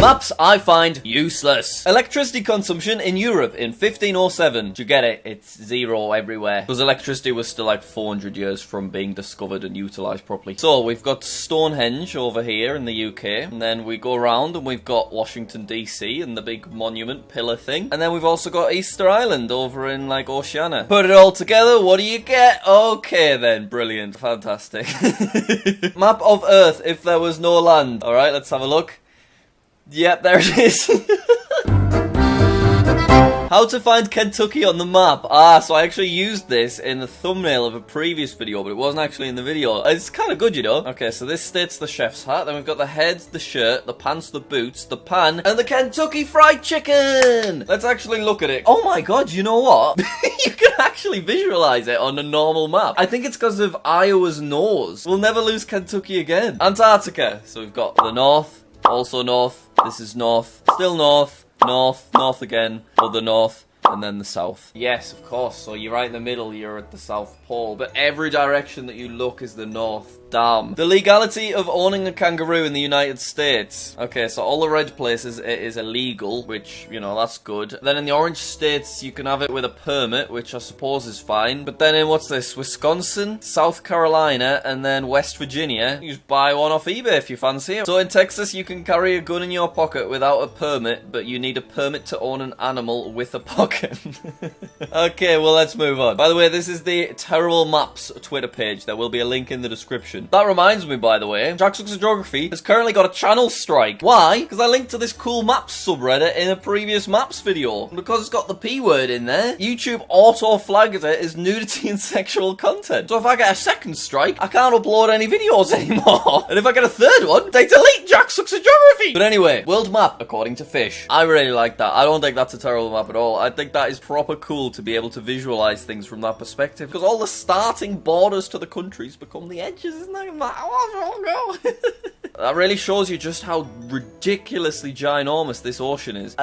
Maps I find useless. Electricity consumption in Europe in 1507. Do you get it? It's zero everywhere. Because electricity was still like 400 years from being discovered and utilised properly. So we've got Stonehenge over here in the UK. And then we go around and we've got Washington DC and the big monument pillar thing. And then we've also got Easter Island over in like Oceania. Put it all together, what do you get? Okay then, brilliant, fantastic. Map of Earth if there was no land. Alright, let's have a look. Yep, there it is. How to find Kentucky on the map. So I actually used this in the thumbnail of a previous video, but it wasn't actually in the video. It's kind of good, you know. Okay, so this states the chef's hat. Then we've got the head, the shirt, the pants, the boots, the pan, and the Kentucky Fried Chicken. Let's actually look at it. Oh my god, you know what? You can actually visualize it on a normal map. I think it's because of Iowa's nose. We'll never lose Kentucky again. Antarctica. So we've got the north, also north. This is north, still north. North, north again, other north, and then the south. Yes, of course, so you're right in the middle, you're at the South Pole, but every direction that you look is the north. Damn. The legality of owning a kangaroo in the United States. Okay, so all the red places it is illegal, which, you know, that's good. Then in the orange states, you can have it with a permit, which I suppose is fine. But then in, what's this, Wisconsin, South Carolina, and then West Virginia, you just buy one off eBay if you fancy it. So in Texas, you can carry a gun in your pocket without a permit, but you need a permit to own an animal with a pocket. Okay, well, let's move on. By the way, this is the Terrible Maps Twitter page. There will be a link in the description. That reminds me, by the way, Jack Sucks at Geography has currently got a channel strike. Why? Because I linked to this cool maps subreddit in a previous maps video. And because it's got the P word in there, YouTube auto-flagged it as nudity and sexual content. So if I get a second strike, I can't upload any videos anymore. And if I get a third one, they delete Jack Sucks at Geography. But anyway, world map according to Fish. I really like that. I don't think that's a terrible map at all. I think that is proper cool to be able to visualize things from that perspective. Because all the starting borders to the countries become the edges, isn't that? Oh, no. That really shows you just how ridiculously ginormous this ocean is.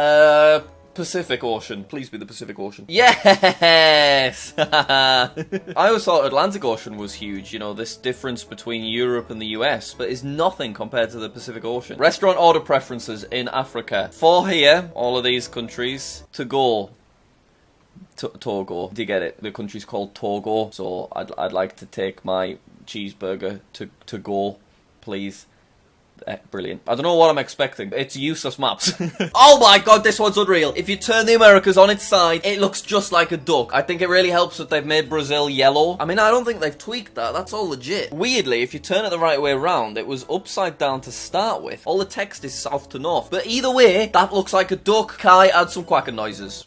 Pacific Ocean. Please be the Pacific Ocean. Yes! I always thought Atlantic Ocean was huge, you know, this difference between Europe and the US, but is nothing compared to the Pacific Ocean. Restaurant order preferences in Africa. For here, all of these countries, to go. Togo. Do you get it? The country's called Togo, so I'd like to take my cheeseburger to go, please. Brilliant. I don't know what I'm expecting. It's useless maps. Oh my god, this one's unreal. If you turn the Americas on its side, it looks just like a duck. I think it really helps that they've made Brazil yellow. I mean, I don't think they've tweaked that. That's all legit. Weirdly, if you turn it the right way around, it was upside down to start with. All the text is south to north. But either way, that looks like a duck. Kai, add some quacking noises.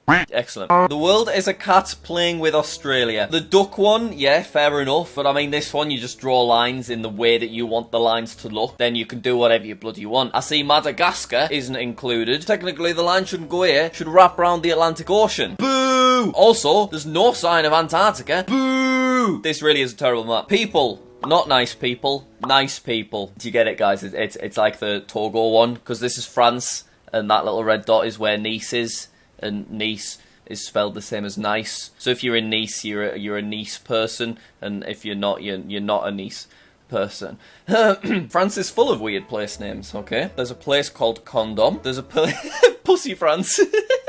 Excellent. The world is a cat playing with Australia. The duck one, yeah, fair enough. But I mean, this one, you just draw lines in the way that you want the lines to look. Then you can do whatever you bloody want. I see Madagascar isn't included. Technically, the line shouldn't go here. Should wrap around the Atlantic Ocean. Boo! Also, there's no sign of Antarctica. Boo! This really is a terrible map. People. Not nice people. Nice people. Do you get it, guys? It's like the Togo one. Because this is France. And that little red dot is where Nice is. And Nice is spelled the same as nice. So if you're in Nice, you're a Nice person, and if you're not, you're not a Nice person. France is full of weird place names, okay? There's a place called Condom. There's a Pussy France.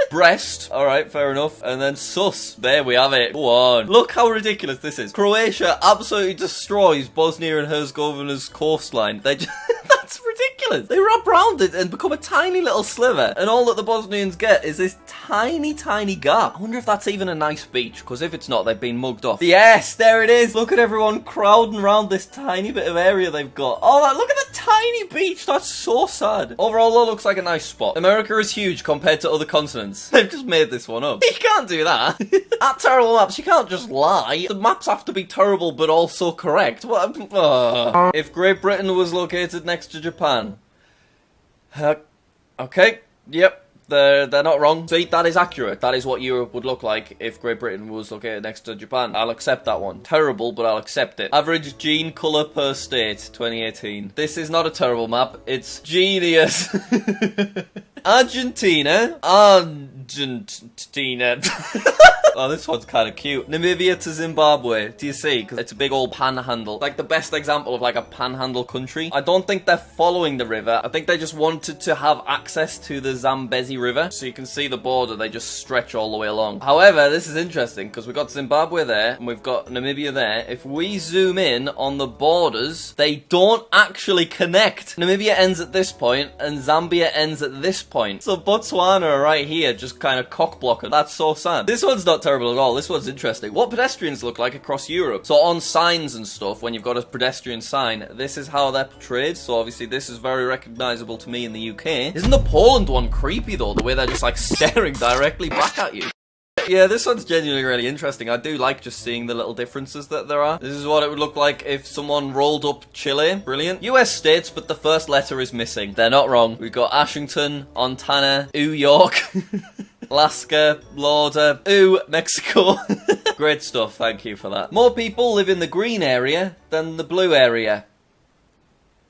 Breast. Alright, fair enough. And then sus. There we have it. Go on. Look how ridiculous this is. Croatia absolutely destroys Bosnia and Herzegovina's coastline. They just... That's ridiculous. They wrap around it and become a tiny little sliver, and all that the Bosnians get is this tiny, tiny gap. I wonder if that's even a nice beach, because if it's not, they've been mugged off. Yes, there it is. Look at everyone crowding around this tiny bit of area they've got. Oh, look at the tiny beach. That's so sad. Overall, though, looks like a nice spot. America is huge compared to other continents. They've just made this one up. You can't do that. At Terrible Maps, you can't just lie. The maps have to be terrible, but also correct. What? If Great Britain was located next to Japan. Okay, yep, they're not wrong. See, that is accurate. That is what Europe would look like if Great Britain was located next to Japan. I'll accept that one. Terrible, but I'll accept it. Average gene colour per state, 2018. This is not a terrible map. It's genius. Argentina. Argentina. Oh, this one's kind of cute. Namibia to Zimbabwe. Do you see? Because it's a big old panhandle. Like the best example of like a panhandle country. I don't think they're following the river. I think they just wanted to have access to the Zambezi River. So you can see the border. They just stretch all the way along. However, this is interesting because we've got Zimbabwe there and we've got Namibia there. If we zoom in on the borders, they don't actually connect. Namibia ends at this point and Zambia ends at this point. So Botswana right here just kind of cock blocking. That's so sad. This one's not terrible at all. This one's interesting. What pedestrians look like across Europe. So on signs and stuff, when you've got a pedestrian sign, this is how they're portrayed. So obviously this is very recognizable to me in the UK. Isn't the Poland one creepy though? The way they're just like staring directly back at you. Yeah, this one's genuinely really interesting. I do like just seeing the little differences that there are. This is what it would look like if someone rolled up Chile. Brilliant. US states, but the first letter is missing. They're not wrong. We've got Ashington, Montana, New York, Alaska, Florida, Mexico. Great stuff. Thank you for that. More people live in the green area than the blue area.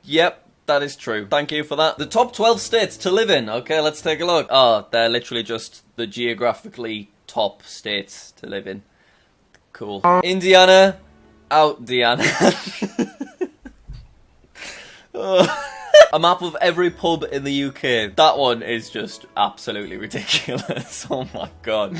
Yep. That is true. Thank you for that. The top 12 states to live in. Okay, let's take a look. Oh, they're literally just the geographically top states to live in. Cool. Indiana. Out Diana. A map of every pub in the UK. That one is just absolutely ridiculous. Oh my god.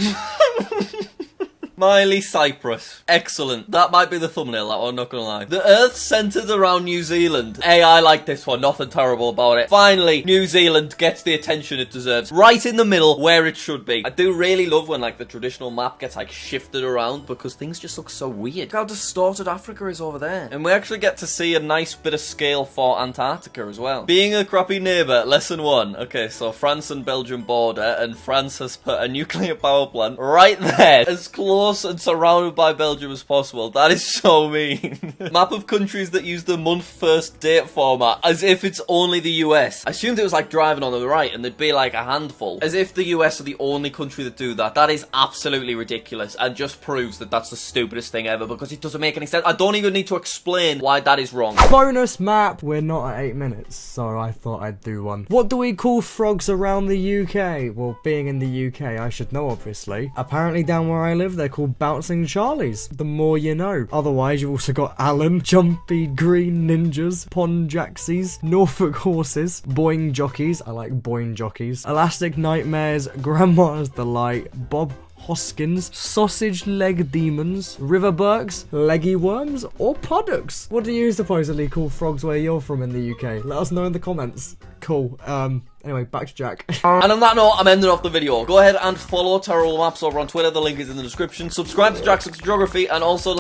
Miley Cyprus. Excellent. That might be the thumbnail, that one, not gonna lie. The Earth's centered around New Zealand. Hey, I like this one. Nothing terrible about it. Finally, New Zealand gets the attention it deserves. Right in the middle, where it should be. I do really love when, like, the traditional map gets, like, shifted around because things just look so weird. Look how distorted Africa is over there. And we actually get to see a nice bit of scale for Antarctica as well. Being a crappy neighbour, lesson 1. Okay, so France and Belgium border, and France has put a nuclear power plant right there. As close and surrounded by Belgium as possible. That is so mean. Map of countries that use the month first date format, as if it's only the US. I assumed it was like driving on the right and there'd be like a handful. As if the US are the only country that do that. That is absolutely ridiculous and just proves that that's the stupidest thing ever because it doesn't make any sense. I don't even need to explain why that is wrong. Bonus map! We're not at 8 minutes, so I thought I'd do one. What do we call frogs around the UK? Well, being in the UK, I should know obviously. Apparently down where I live, they're called Bouncing Charlies. The more you know. Otherwise, you've also got Alan, Jumpy Green Ninjas, Pond Jacksies, Norfolk Horses, Boing Jockeys, I like Boing Jockeys, Elastic Nightmares, Grandma's Delight, Bob Hoskins, Sausage Leg Demons, Riverbergs, Leggy Worms, or Puddocks. What do you supposedly call frogs where you're from in the UK? Let us know in the comments. Cool. Anyway, back to Jack. And on that note, I'm ending off the video. Go ahead and follow Terrible Maps over on Twitter. The link is in the description. Subscribe to Jackson's Geography and also